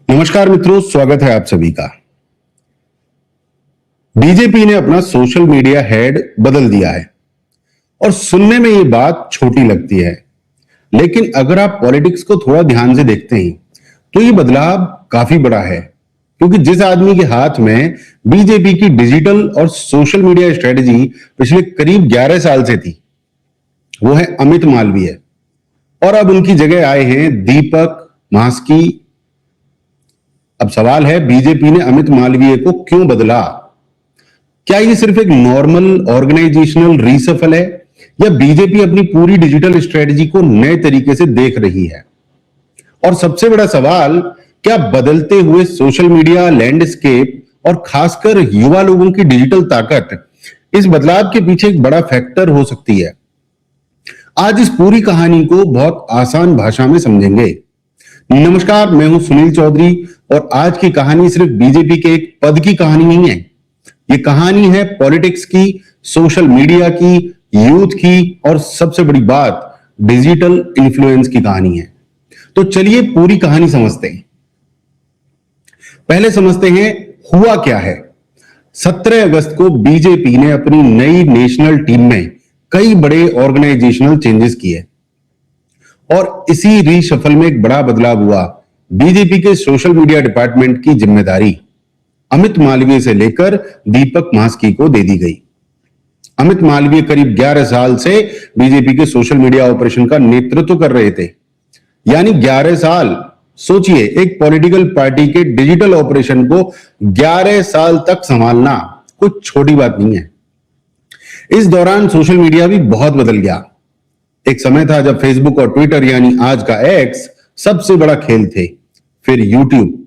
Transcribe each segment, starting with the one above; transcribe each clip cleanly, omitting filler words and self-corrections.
नमस्कार मित्रों, स्वागत है आप सभी का। बीजेपी ने अपना सोशल मीडिया हेड बदल दिया है और सुनने में ये बात छोटी लगती है, लेकिन अगर आप पॉलिटिक्स को थोड़ा ध्यान से देखते हैं तो ये बदलाव काफी बड़ा है। क्योंकि जिस आदमी के हाथ में बीजेपी की डिजिटल और सोशल मीडिया स्ट्रेटजी पिछले करीब 11 साल से थी, वो है अमित मालवीय। और अब उनकी जगह आए हैं दीपक म्हास्की। अब सवाल है, बीजेपी ने अमित मालवीय को क्यों बदला? क्या ये सिर्फ एक नॉर्मल ऑर्गेनाइजेशनल रीसफल है या बीजेपी अपनी पूरी डिजिटल स्ट्रेटजी को नए तरीके से देख रही है? और सबसे बड़ा सवाल, क्या बदलते हुए सोशल मीडिया लैंडस्केप और खासकर युवा लोगों की डिजिटल ताकत इस बदलाव के पीछे एक बड़ा फैक्टर हो सकती है? आज इस पूरी कहानी को बहुत आसान भाषा में समझेंगे। नमस्कार, मैं हूं सुनील चौधरी और आज की कहानी सिर्फ बीजेपी के एक पद की कहानी नहीं है। ये कहानी है पॉलिटिक्स की, सोशल मीडिया की, यूथ की और सबसे बड़ी बात डिजिटल इन्फ्लुएंस की कहानी है। तो चलिए पूरी कहानी समझते हैं। पहले समझते हैं हुआ क्या है। 17 अगस्त को बीजेपी ने अपनी नई नेशनल टीम में कई बड़े ऑर्गेनाइजेशनल चेंजेस किए और इसी रीशफल में एक बड़ा बदलाव हुआ। बीजेपी के सोशल मीडिया डिपार्टमेंट की जिम्मेदारी अमित मालवीय से लेकर दीपक म्हास्की को दे दी गई। अमित मालवीय करीब 11 साल से बीजेपी के सोशल मीडिया ऑपरेशन का नेतृत्व कर रहे थे। यानी 11 साल, सोचिए, एक पॉलिटिकल पार्टी के डिजिटल ऑपरेशन को 11 साल तक संभालना कुछ छोटी बात नहीं है। इस दौरान सोशल मीडिया भी बहुत बदल गया। एक समय था जब फेसबुक और ट्विटर यानी आज का एक्स सबसे बड़ा खेल थे, फिर यूट्यूब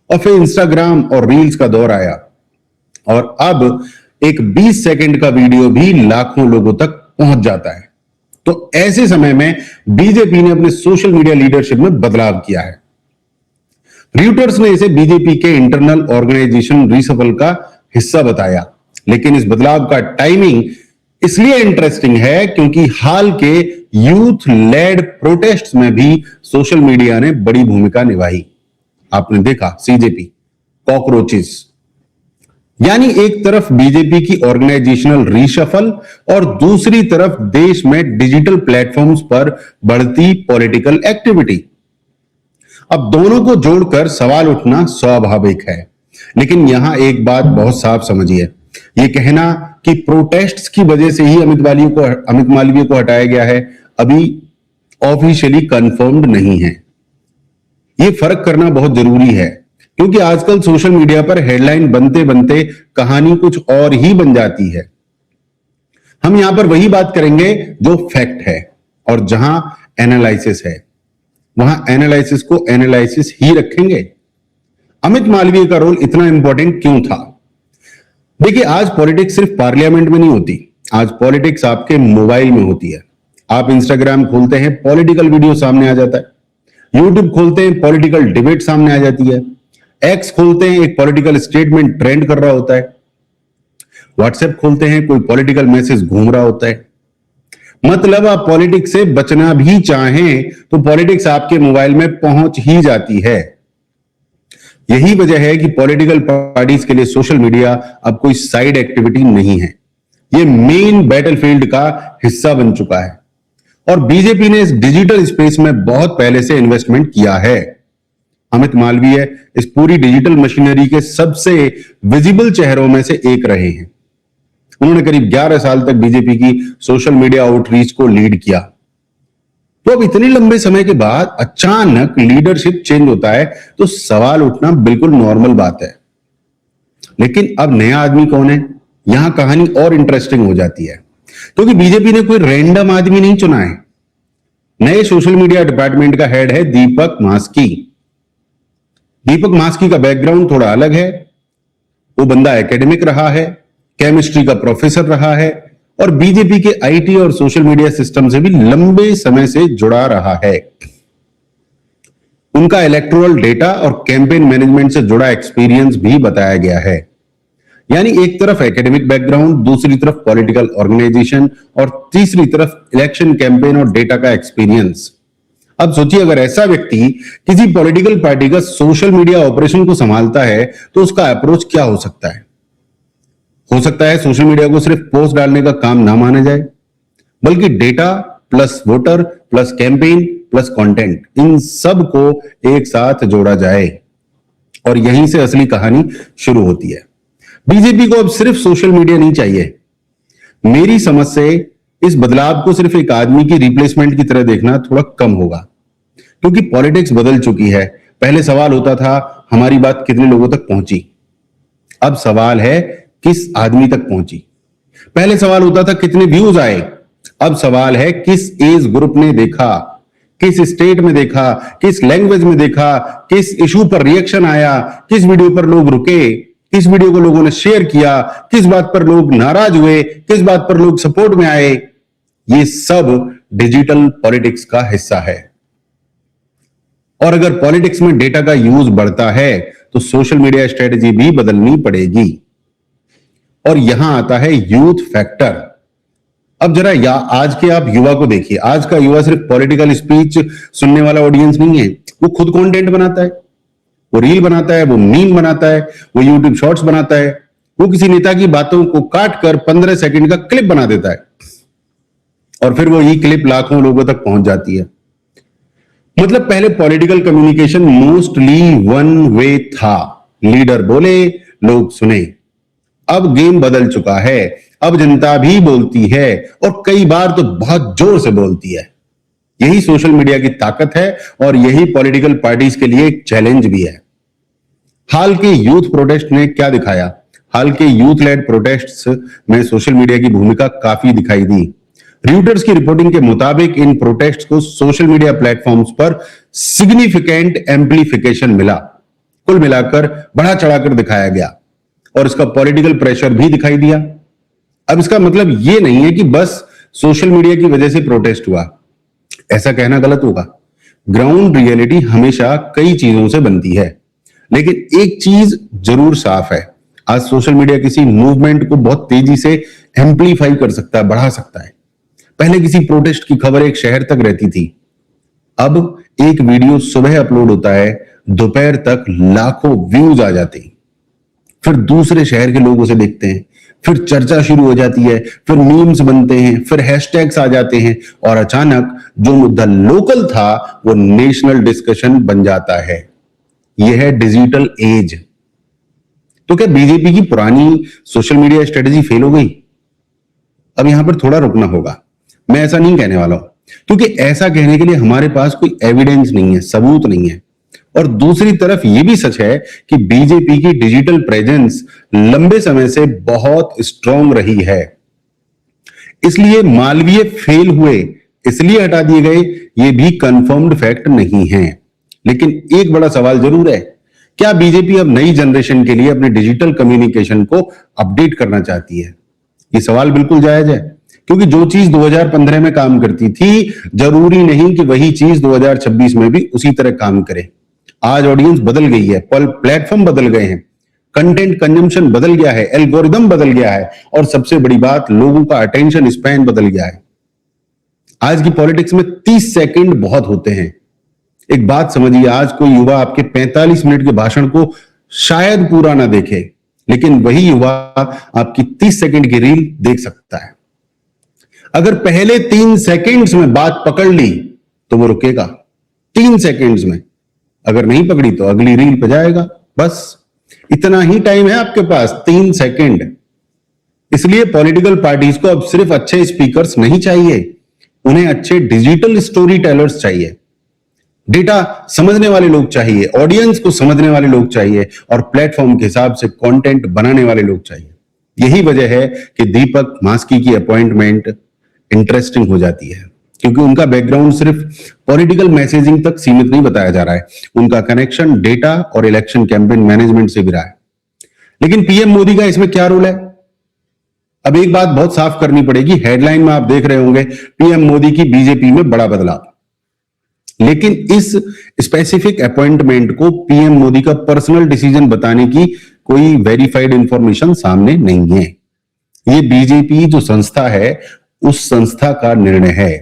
और फिर इंस्टाग्राम और रील्स का दौर आया और अब एक 20 सेकंड का वीडियो भी लाखों लोगों तक पहुंच जाता है। तो ऐसे समय में बीजेपी ने अपने सोशल मीडिया लीडरशिप में बदलाव किया है। रॉयटर्स ने इसे बीजेपी के इंटरनल ऑर्गेनाइजेशन रीशफल का हिस्सा बताया। लेकिन इस बदलाव का टाइमिंग इसलिए इंटरेस्टिंग है क्योंकि हाल के यूथ लेड प्रोटेस्ट्स में भी सोशल मीडिया ने बड़ी भूमिका निभाई। आपने देखा, सीजेपी, कॉकरोचेस। यानी एक तरफ बीजेपी की ऑर्गेनाइजेशनल रीशफल और दूसरी तरफ देश में डिजिटल प्लेटफॉर्म्स पर बढ़ती पॉलिटिकल एक्टिविटी। अब दोनों को जोड़कर सवाल उठना स्वाभाविक है, लेकिन यहां एक बात बहुत साफ समझिए। यह कहना कि प्रोटेस्ट्स की वजह से ही अमित मालवीय को हटाया गया है, अभी ऑफिशियली कंफर्म्ड नहीं है। यह फर्क करना बहुत जरूरी है क्योंकि आजकल सोशल मीडिया पर हेडलाइन बनते बनते कहानी कुछ और ही बन जाती है। हम यहां पर वही बात करेंगे जो फैक्ट है, और जहां एनालिसिस है वहां एनालिसिस को एनालिसिस ही रखेंगे। अमित मालवीय का रोल इतना इंपॉर्टेंट क्यों था? देखिए, आज पॉलिटिक्स सिर्फ पार्लियामेंट में नहीं होती, आज पॉलिटिक्स आपके मोबाइल में होती है। आप इंस्टाग्राम खोलते हैं, पॉलिटिकल वीडियो सामने आ जाता है। यूट्यूब खोलते हैं, पॉलिटिकल डिबेट सामने आ जाती है। एक्स खोलते हैं, एक पॉलिटिकल स्टेटमेंट ट्रेंड कर रहा होता है। व्हाट्सएप खोलते हैं, कोई पॉलिटिकल मैसेज घूम रहा होता है। मतलब आप पॉलिटिक्स से बचना भी चाहें तो पॉलिटिक्स आपके मोबाइल में पहुंच ही जाती है। यही वजह है कि पॉलिटिकल पार्टीज के लिए सोशल मीडिया अब कोई साइड एक्टिविटी नहीं है, यह मेन बैटलफील्ड का हिस्सा बन चुका है। और बीजेपी ने इस डिजिटल स्पेस में बहुत पहले से इन्वेस्टमेंट किया है। अमित मालवीय इस पूरी डिजिटल मशीनरी के सबसे विजिबल चेहरों में से एक रहे हैं। उन्होंने करीब 11 साल तक बीजेपी की सोशल मीडिया आउटरीच को लीड किया। तो अब इतने लंबे समय के बाद अचानक लीडरशिप चेंज होता है तो सवाल उठना बिल्कुल नॉर्मल बात है। लेकिन अब नया आदमी कौन है, यहां कहानी और इंटरेस्टिंग हो जाती है, क्योंकि बीजेपी ने कोई रैंडम आदमी नहीं चुना है। नए सोशल मीडिया डिपार्टमेंट का हेड है दीपक म्हास्की। दीपक म्हास्की का बैकग्राउंड थोड़ा अलग है। वो बंदा एकेडमिक रहा है, केमिस्ट्री का प्रोफेसर रहा है और बीजेपी के आईटी और सोशल मीडिया सिस्टम से भी लंबे समय से जुड़ा रहा है। उनका इलेक्टोरल डेटा और कैंपेन मैनेजमेंट से जुड़ा एक्सपीरियंस भी बताया गया है। यानी एक तरफ एकेडमिक बैकग्राउंड, दूसरी तरफ पॉलिटिकल ऑर्गेनाइजेशन और तीसरी तरफ इलेक्शन कैंपेन और डेटा का एक्सपीरियंस। अब सोचिए, अगर ऐसा व्यक्ति किसी पॉलिटिकल पार्टी का सोशल मीडिया ऑपरेशन को संभालता है तो उसका अप्रोच क्या हो सकता है? हो सकता है सोशल मीडिया को सिर्फ पोस्ट डालने का काम ना माना जाए, बल्कि data plus voter plus campaign plus content, इन सब को एक साथ जोड़ा जाए। और यहीं से असली कहानी शुरू होती है। बीजेपी को अब सिर्फ सोशल मीडिया नहीं चाहिए। मेरी समझ से इस बदलाव को सिर्फ एक आदमी की रिप्लेसमेंट की तरह देखना थोड़ा कम होगा, क्योंकि पॉलिटिक्स बदल चुकी है। पहले सवाल होता था हमारी बात कितने लोगों तक पहुंची, अब सवाल है किस आदमी तक पहुंची। पहले सवाल होता था कितने व्यूज आए, अब सवाल है किस एज ग्रुप ने देखा, किस स्टेट में देखा, किस लैंग्वेज में देखा, किस इशू पर रिएक्शन आया, किस वीडियो पर लोग रुके, किस वीडियो को लोगों ने शेयर किया, किस बात पर लोग नाराज हुए, किस बात पर लोग सपोर्ट में आए। ये सब डिजिटल पॉलिटिक्स का हिस्सा है। और अगर पॉलिटिक्स में डेटा का यूज बढ़ता है तो सोशल मीडिया स्ट्रेटेजी भी बदलनी पड़ेगी। और यहां आता है यूथ फैक्टर। अब जरा आज के आप युवा को देखिए। आज का युवा सिर्फ पॉलिटिकल स्पीच सुनने वाला ऑडियंस नहीं है, वो खुद कंटेंट बनाता है, वो रील बनाता है, वो मीम बनाता है, वो यूट्यूब शॉर्ट्स बनाता है, वो किसी नेता की बातों को काट कर 15 सेकंड का क्लिप बना देता है और फिर वो ये क्लिप लाखों लोगों तक पहुंच जाती है। मतलब पहले political communication mostly one way था, लीडर बोले लोग सुने। अब गेम बदल चुका है, अब जनता भी बोलती है और कई बार तो बहुत जोर से बोलती है। यही सोशल मीडिया की ताकत है और यही पॉलिटिकल पार्टीज के लिए एक चैलेंज भी है। हाल के यूथ प्रोटेस्ट ने क्या दिखाया? हाल के यूथ लेड प्रोटेस्ट्स में सोशल मीडिया की भूमिका काफी दिखाई दी। रॉयटर्स की रिपोर्टिंग के मुताबिक इन प्रोटेस्ट को सोशल मीडिया प्लेटफॉर्म्स पर सिग्निफिकेंट एम्प्लीफिकेशन मिला। कुल मिलाकर बढ़ा चढ़ाकर दिखाया गया और इसका पॉलिटिकल प्रेशर भी दिखाई दिया। अब इसका मतलब यह नहीं है कि बस सोशल मीडिया की वजह से प्रोटेस्ट हुआ, ऐसा कहना गलत होगा। ग्राउंड रियलिटी हमेशा कई चीजों से बनती है, लेकिन एक चीज जरूर साफ है, आज सोशल मीडिया किसी मूवमेंट को बहुत तेजी से एम्प्लीफाई कर सकता है, बढ़ा सकता है। पहले किसी प्रोटेस्ट की खबर एक शहर तक रहती थी, अब एक वीडियो सुबह अपलोड होता है, दोपहर तक लाखों व्यूज आ जाते हैं, फिर दूसरे शहर के लोग उसे देखते हैं, फिर चर्चा शुरू हो जाती है, फिर मीम्स बनते हैं, फिर हैशटैग्स आ जाते हैं और अचानक जो मुद्दा लोकल था वो नेशनल डिस्कशन बन जाता है। यह है डिजिटल एज। तो क्या बीजेपी की पुरानी सोशल मीडिया स्ट्रेटेजी फेल हो गई? अब यहां पर थोड़ा रुकना होगा। मैं ऐसा नहीं कहने वाला हूं, क्योंकि ऐसा कहने के लिए हमारे पास कोई एविडेंस नहीं है, सबूत नहीं है। और दूसरी तरफ यह भी सच है कि बीजेपी की डिजिटल प्रेजेंस लंबे समय से बहुत स्ट्रांग रही है। इसलिए मालवीय फेल हुए, इसलिए हटा दिए गए, यह भी कंफर्म्ड फैक्ट नहीं है। लेकिन एक बड़ा सवाल जरूर है, क्या बीजेपी अब नई जनरेशन के लिए अपने डिजिटल कम्युनिकेशन को अपडेट करना चाहती है? यह सवाल बिल्कुल जायज है, क्योंकि जो चीज 2015 में काम करती थी, जरूरी नहीं कि वही चीज 2026 में भी उसी तरह काम करे। आज ऑडियंस बदल गई है, प्लेटफॉर्म बदल गए हैं, कंटेंट कंजम्पशन बदल गया है, एल्गोरिदम बदल गया है और सबसे बड़ी बात, लोगों का अटेंशन स्पैन बदल गया है। आज की पॉलिटिक्स में 30 सेकंड बहुत होते हैं। एक बात समझिए, आज कोई युवा आपके 45 मिनट के भाषण को शायद पूरा ना देखे, लेकिन वही युवा आपकी 30 सेकंड की रील देख सकता है। अगर पहले 3 सेकंड्स में बात पकड़ ली तो वो रुकेगा 3 सेकंड्स में, अगर नहीं पकड़ी तो अगली रील पे जाएगा। बस इतना ही टाइम है आपके पास, 3 सेकंड। इसलिए पॉलिटिकल पार्टीज को अब सिर्फ अच्छे स्पीकर्स नहीं चाहिए, उन्हें अच्छे डिजिटल स्टोरी टेलर्स चाहिए। डेटा समझने वाले लोग चाहिए, ऑडियंस को समझने वाले लोग चाहिए और प्लेटफॉर्म के हिसाब से कंटेंट बनाने वाले लोग चाहिए। यही वजह है कि दीपक मास्की की अपॉइंटमेंट इंटरेस्टिंग हो जाती है, क्योंकि उनका बैकग्राउंड सिर्फ पॉलिटिकल मैसेजिंग तक सीमित नहीं बताया जा रहा है, उनका कनेक्शन डेटा और इलेक्शन कैंपेन मैनेजमेंट से भी रहा है। लेकिन पीएम मोदी का इसमें क्या रोल है? अब एक बात बहुत साफ करनी पड़ेगी, हेडलाइन में आप देख रहे होंगे पीएम मोदी की बीजेपी में बड़ा बदलाव, लेकिन इस स्पेसिफिक अपॉइंटमेंट को पीएम मोदी का पर्सनल डिसीजन बताने की कोई वेरीफाइड इंफॉर्मेशन सामने नहीं है। ये बीजेपी जो संस्था है उस संस्था का निर्णय है।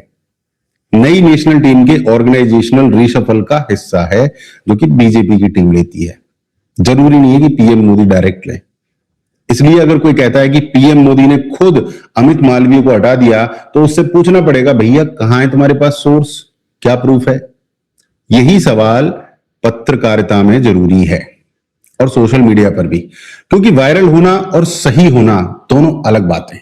नई नेशनल टीम के ऑर्गेनाइजेशनल रीशफल का हिस्सा है जो कि बीजेपी की टीम लेती है। जरूरी नहीं है कि पीएम मोदी डायरेक्ट ले। इसलिए अगर कोई कहता है कि पीएम मोदी ने खुद अमित मालवीय को हटा दिया तो उससे पूछना पड़ेगा, भैया कहां है तुम्हारे पास सोर्स, क्या प्रूफ है? यही सवाल पत्रकारिता में जरूरी है और सोशल मीडिया पर भी, क्योंकि वायरल होना और सही होना दोनों अलग बातें।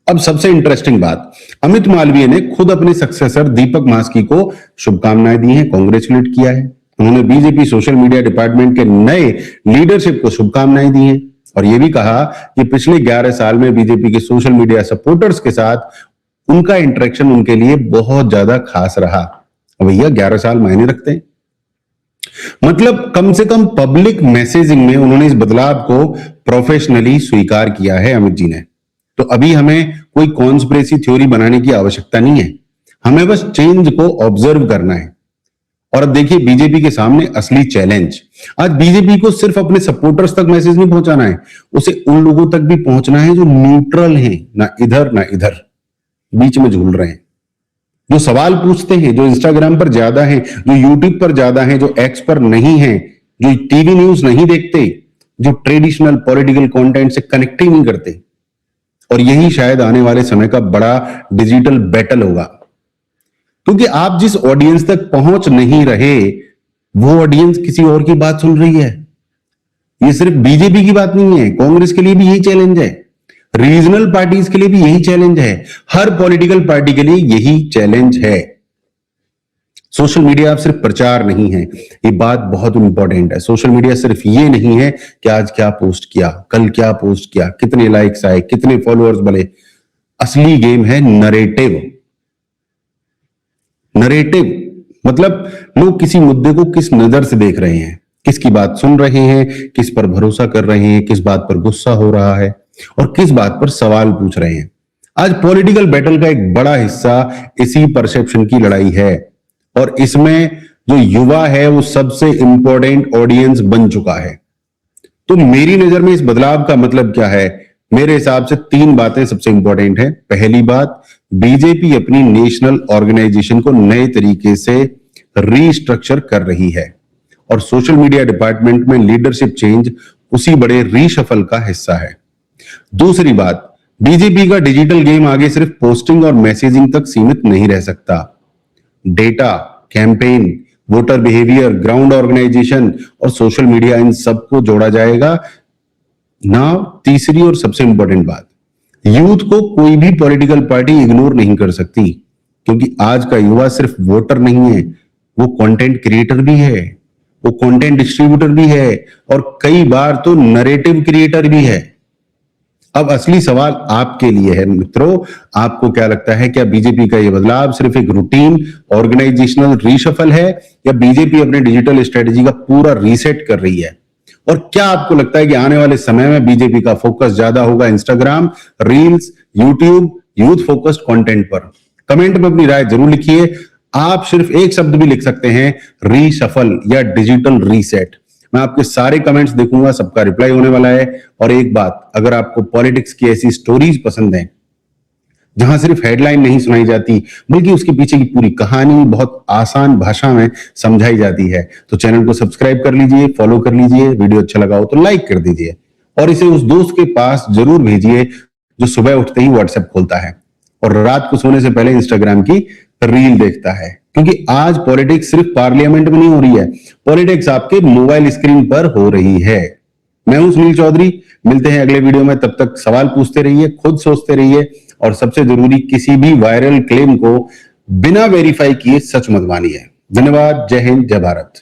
अब सबसे इंटरेस्टिंग बात, अमित मालवीय ने खुद अपने सक्सेसर दीपक मास्की को शुभकामनाएं दी हैं, कांग्रेचुलेट किया है। उन्होंने बीजेपी सोशल मीडिया डिपार्टमेंट के नए लीडरशिप को शुभकामनाएं दी हैं और यह भी कहा कि पिछले 11 साल में बीजेपी के सोशल मीडिया सपोर्टर्स के साथ उनका इंटरेक्शन उनके लिए बहुत ज्यादा खास रहा। भैया 11 साल मायने रखते हैं। मतलब कम से कम पब्लिक मैसेजिंग में उन्होंने इस बदलाव को प्रोफेशनली स्वीकार किया है अमित जी ने। तो अभी हमें कोई कॉन्स्पिरेसी थ्योरी बनाने की आवश्यकता नहीं है, हमें बस चेंज को ऑब्जर्व करना है। और अब देखिए बीजेपी के सामने असली चैलेंज, आज बीजेपी को सिर्फ अपने सपोर्टर्स तक मैसेज नहीं पहुंचाना है, उसे उन लोगों तक भी पहुंचना है जो न्यूट्रल हैं, ना इधर ना इधर, बीच में झूल रहे हैं, जो सवाल पूछते हैं, जो इंस्टाग्राम पर ज्यादा हैं, जो यूट्यूब पर ज्यादा हैं, जो एक्स पर नहीं है, जो टीवी न्यूज नहीं देखते, जो ट्रेडिशनल पॉलिटिकल कंटेंट से कनेक्ट ही नहीं करते। और यही शायद आने वाले समय का बड़ा डिजिटल बैटल होगा, क्योंकि आप जिस ऑडियंस तक पहुंच नहीं रहे वो ऑडियंस किसी और की बात सुन रही है। ये सिर्फ बीजेपी की बात नहीं है, कांग्रेस के लिए भी यही चैलेंज है, रीजनल पार्टीज के लिए भी यही चैलेंज है, हर पॉलिटिकल पार्टी के लिए यही चैलेंज है। सोशल मीडिया अब सिर्फ प्रचार नहीं है, ये बात बहुत इंपॉर्टेंट है। सोशल मीडिया सिर्फ ये नहीं है कि आज क्या पोस्ट किया, कल क्या पोस्ट किया, कितने लाइक्स आए, कितने फॉलोअर्स बढ़े। असली गेम है नरेटिव। नरेटिव मतलब लोग किसी मुद्दे को किस नजर से देख रहे हैं, किसकी बात सुन रहे हैं, किस पर भरोसा कर रहे हैं, किस बात पर गुस्सा हो रहा है और किस बात पर सवाल पूछ रहे हैं। आज पॉलिटिकल बैटल का एक बड़ा हिस्सा इसी परसेप्शन की लड़ाई है और इसमें जो युवा है वो सबसे इंपॉर्टेंट ऑडियंस बन चुका है। तो मेरी नजर में इस बदलाव का मतलब क्या है? मेरे हिसाब से 3 बातें सबसे इंपॉर्टेंट है। पहली बात, बीजेपी अपनी नेशनल ऑर्गेनाइजेशन को नए तरीके से रीस्ट्रक्चर कर रही है और सोशल मीडिया डिपार्टमेंट में लीडरशिप चेंज उसी बड़े रीशफल का हिस्सा है। दूसरी बात, बीजेपी का डिजिटल गेम आगे सिर्फ पोस्टिंग और मैसेजिंग तक सीमित नहीं रह सकता। Data, campaign, voter behaviour, ground organization और सोशल मीडिया, इन सबको जोड़ा जाएगा ना। तीसरी और सबसे इंपॉर्टेंट बात, यूथ को कोई भी पॉलिटिकल पार्टी इग्नोर नहीं कर सकती, क्योंकि आज का युवा सिर्फ वोटर नहीं है, वो कंटेंट क्रिएटर भी है, वो कंटेंट डिस्ट्रीब्यूटर भी है और कई बार तो नरेटिव क्रिएटर भी है। अब असली सवाल आपके लिए है मित्रों, आपको क्या लगता है, क्या बीजेपी का यह बदलाव सिर्फ एक रूटीन ऑर्गेनाइजेशनल रीशफल है या बीजेपी अपने डिजिटल स्ट्रेटेजी का पूरा रीसेट कर रही है? और क्या आपको लगता है कि आने वाले समय में बीजेपी का फोकस ज्यादा होगा Instagram, reels, YouTube, youth focused content पर? कमेंट में अपनी राय जरूर लिखिए। आप सिर्फ एक शब्द भी लिख सकते हैं, रीशफल या डिजिटल रीसेट। मैं आपके सारे कमेंट्स देखूंगा, सबका रिप्लाई होने वाला है। और एक बात, अगर आपको पॉलिटिक्स की ऐसी स्टोरीज पसंद है जहां सिर्फ हेडलाइन नहीं सुनाई जाती बल्कि उसके पीछे की पूरी कहानी बहुत आसान भाषा में समझाई जाती है, तो चैनल को सब्सक्राइब कर लीजिए, फॉलो कर लीजिए। वीडियो अच्छा लगा हो तो लाइक कर दीजिए और इसे उस दोस्त के पास जरूर भेजिए जो सुबह उठते ही व्हाट्सएप खोलता है और रात को सोने से पहले इंस्टाग्राम की रील देखता है। क्योंकि आज पॉलिटिक्स सिर्फ पार्लियामेंट में नहीं हो रही है, पॉलिटिक्स आपके मोबाइल स्क्रीन पर हो रही है। मैं हूं सुनील चौधरी, मिलते हैं अगले वीडियो में। तब तक सवाल पूछते रहिए, खुद सोचते रहिए और सबसे जरूरी, किसी भी वायरल क्लेम को बिना वेरीफाई किए सच मत मानिए। धन्यवाद। जय हिंद, जय भारत।